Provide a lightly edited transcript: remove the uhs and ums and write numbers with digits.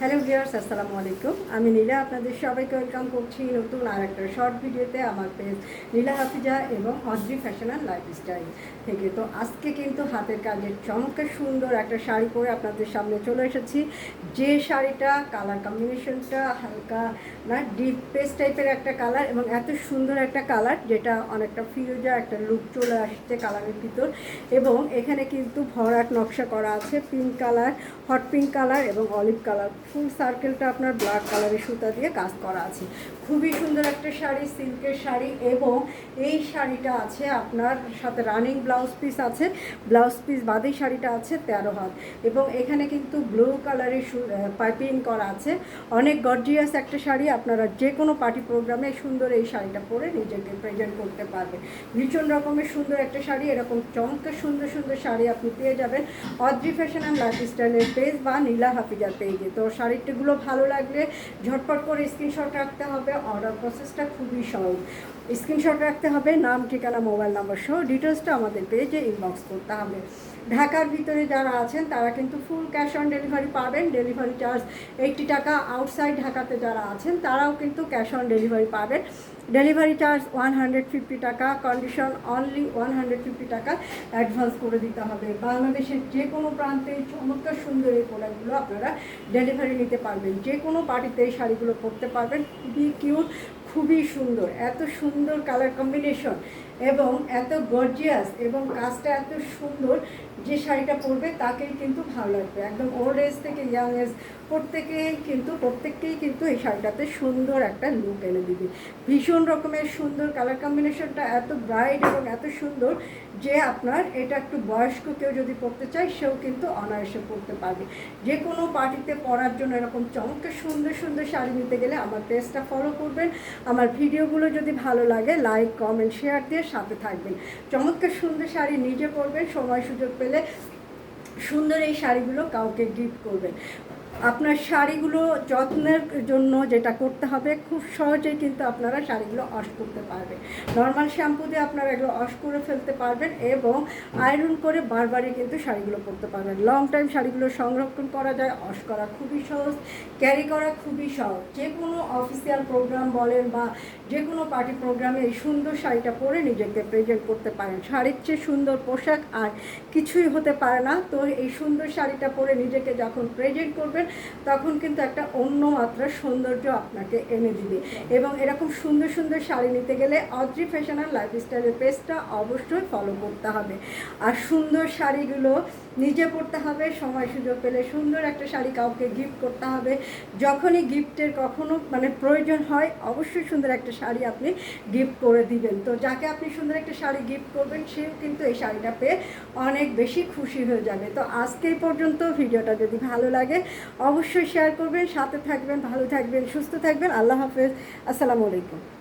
Hello viewers, আসসালামু আলাইকুম। আমি নীলা, আপনাদের সবাইকে ওয়েলকাম করছি নতুন আর একটা শর্ট ভিডিওতে আমার পেজ নীলা হাফিজা এবং অদ্রি ফ্যাশন অ্যান্ড লাইফস্টাইল থেকে। তো আজকে কিন্তু হাতের কাজের চমৎকার সুন্দর একটা শাড়ি পরে আপনাদের সামনে চলে এসেছি। যে শাড়িটা কালার কম্বিনেশনটা হালকা না ডিপ পেস্ট টাইপের একটা কালার এবং এত সুন্দর একটা কালার, যেটা অনেকটা ফিরোজা একটা লুক চলে আসছে কালারের ভিতর। এবং এখানে কিন্তু ভরাট নকশা করা আছে, pink colour, hot pink colour এবং অলিভ কালার। ফুল সার্কেলটা আপনার ব্ল্যাক কালারের সুতা দিয়ে কাজ করা আছে। খুবই সুন্দর একটা শাড়ি, সিল্কের শাড়ি। এবং এই শাড়িটা আছে আপনার সাথে রানিং ব্লাউজ পিস আছে, ব্লাউজ পিস বাদেই শাড়িটা আছে 13 হাত। এবং এখানে কিন্তু ব্লু কালারের পাইপিং করা আছে। অনেক গর্জিয়াস একটা শাড়ি, আপনারা যে কোনো পার্টি প্রোগ্রামে সুন্দর এই শাড়িটা পরে নিজেকে প্রেজেন্ট করতে পারবেন। ভীষণ রকমের সুন্দর একটা শাড়ি। এরকম চমৎকার সুন্দর সুন্দর শাড়ি আপনি পেয়ে যাবেন অদ্রি ফ্যাশন অ্যান্ড লাইফস্টাইলের পেজ বা নীলা হাফিজার পেজে। তো শাড়িটিগুলো ভালো লাগলে ঝটপট করে স্ক্রিনশট রাখতে হবে। অর্ডার প্রসেসটা খুবই সহজ। স্ক্রিনশট রাখতে হবে, নাম, ঠিকানা, মোবাইল নাম্বার সহ ডিটেলসটা আমাদের পেজে ইনবক্স করতে হবে। ঢাকার ভিতরে যারা আছেন তারা কিন্তু ফুল ক্যাশ অন ডেলিভারি পাবেন। ডেলিভারি চার্জ 80 টাকা। আউটসাইড ঢাকাতে যারা আছেন তারাও কিন্তু ক্যাশ অন ডেলিভারি পাবেন। ডেলিভারি চার্জ 150 টাকা। কন্ডিশন অনলি 150 টাকা অ্যাডভান্স করে দিতে হবে। বাংলাদেশের যে কোনো প্রান্তে চমৎকার সুন্দর এই প্রোডাক্টগুলো আপনারা ডেলিভারি নিতে পারবেন। যে কোনো পার্টিতে এই শাড়িগুলো পরতে পারবেন। খুবই কিউট, খুবই সুন্দর, এত সুন্দর কালার কম্বিনেশন এবং এত গর্জিয়াস এবং কাজটা এত সুন্দর, যে শাড়িটা পরবে তাকেই কিন্তু ভালো লাগবে। একদম ওল্ড এজ থেকে ইয়াং এজ প্রত্যেককেই কিন্তু এই শাড়িটাতে সুন্দর একটা লুক এনে দিবে। ভীষণ রকমের সুন্দর কালার কম্বিনেশনটা, এত ব্রাইট এবং এত সুন্দর যে আপনার এটা একটু বয়স্ক কেউ যদি পরতে চায় সেও কিন্তু অনায়াসে পরতে পারবে। যে কোনো পার্টিতে পরার জন্য এরকম চমৎকার সুন্দর সুন্দর শাড়ি নিতে গেলে আমার পেজটা ফলো করবেন। আমার ভিডিওগুলো যদি ভালো লাগে লাইক, কমেন্ট, শেয়ার দিয়ে সাথে থাকবেন। চমৎকার সুন্দর শাড়ি নিজে পরবেন, সময় সুযোগ পেলে সুন্দর এই শাড়িগুলো কাউকে গিফট করবেন। আপনার শাড়িগুলো যত্নের জন্য যেটা করতে হবে, খুব সহজেই কিন্তু আপনারা শাড়িগুলো ওয়াশ করতে পারবেন। নর্মাল শ্যাম্পু দিয়ে আপনারা এগুলো ওয়াশ করে ফেলতে পারবেন এবং আয়রন করে বারবারই কিন্তু শাড়িগুলো পরতে পারবেন। লং টাইম শাড়িগুলো সংরক্ষণ করা যায়, ওয়াশ করা খুবই সহজ, ক্যারি করা খুবই সহজ। যে কোনো অফিসিয়াল প্রোগ্রাম বলেন বা যে কোনো পার্টি প্রোগ্রামে এই সুন্দর শাড়িটা পরে নিজেকে প্রেজেন্ট করতে পারেন। শাড়ির চেয়ে সুন্দর পোশাক আর কিছুই হতে পারে না। তো এই সুন্দর শাড়িটা পরে নিজেকে যখন প্রেজেন্ট করবেন তখন কিন্তু একটা অন্য মাত্রার সৌন্দর্য আপনাকে এনে দিবে। এবং এরকম সুন্দর সুন্দর শাড়ি নিতে গেলে অদ্রি ফ্যাশন অ্যান্ড লাইফস্টাইলের পেজটা অবশ্যই ফলো করতে হবে। আর সুন্দর শাড়িগুলো নিজে পরতে হবে, সময় সুযোগ পেলে সুন্দর একটা শাড়ি কাউকে গিফট করতে হবে। যখনই গিফটের কখনো প্রয়োজন হয় অবশ্যই সুন্দর একটা শাড়ি আপনি গিফট করে দিবেন। তো যাকে আপনি সুন্দর একটা শাড়ি গিফট করবেন সেও কিন্তু এই শাড়িটা পেয়ে অনেক বেশি খুশি হয়ে যাবে। তো আজকে এই পর্যন্ত। ভিডিওটা যদি ভালো লাগে অবশ্যই শেয়ার করবেন, সাথে থাকবেন, ভালো থাকবেন, সুস্থ থাকবেন। আল্লাহ হাফেজ, আসসালামু আলাইকুম।